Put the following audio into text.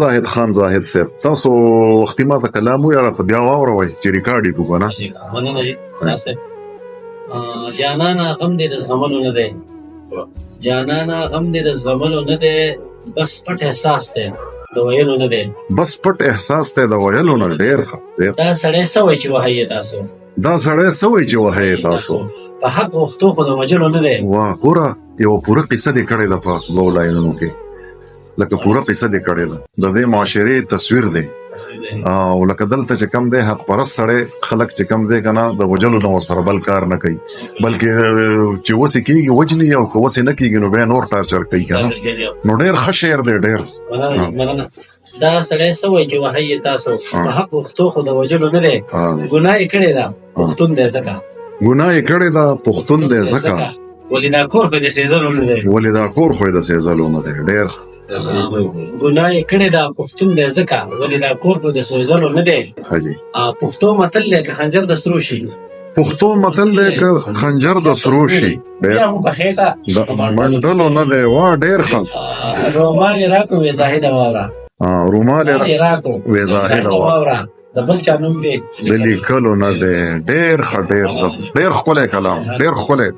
زاهد خان زاهد صاحب تاسو وختي ما ته کلام وی راته بیا واوروئ چې ریکارډ یې کوو نه مننه جی صاحب جانانا غم دې د زغملو نه دی جانانا غم دې د زغملو نه دی بس پټ احساس دی د ویلو نه دی بس پټ احساس ته د ویلو نه ډېر ښه دا سړی څه وایي چې وهی تاسو دا سړی څه وایي چې وهی تاسو په حق غوښتو خو د وجلو نه دی واه ګوره یوه پوره قصه دې کړې ده په دوو لاینونو کې لکه پوره قصه دې کړې ده د دې معاشرې تصویر دی او لکه دلته چې کم دی حق پرست سړی خلک چې کم دی که نه د وجلو نه ورسره بل کار نه کوي بلکې چې وسې کېږي وجني او که وسې نه کېږي نو بیا نور ټارچر کوي که نه نو ډېر ښه شعر دی ډېر دا سړی څه وایي چې وهی تاسو په حق غوښتو خو د وجلو نه دی ګناه یې کړې ده پښتون دی ځکه ګناه یې کړې ده پښتون دی ځکه ولې دا کور خو د سېزلو نه دی ولې دا کور خو د سېزلو نه دی ډېر ګناه یې کړې ده پښتون دی ځکه ولې دا کور خو د سېزلو نه دی حاجي پښتو متل دی که خنجر د سرو شي پښتو متل دی که خنجر د سرو شي بیا هم په خېټه د منډلو نه دی وا ډېر ښه رومال یې راکړو وې زاهده واوره رومال یې راکړو وې زاهده واوره د بل چا نوم دی د لیکلو نه دی ډېر ښه ډېر ښکلی کلام ډېر ښکلی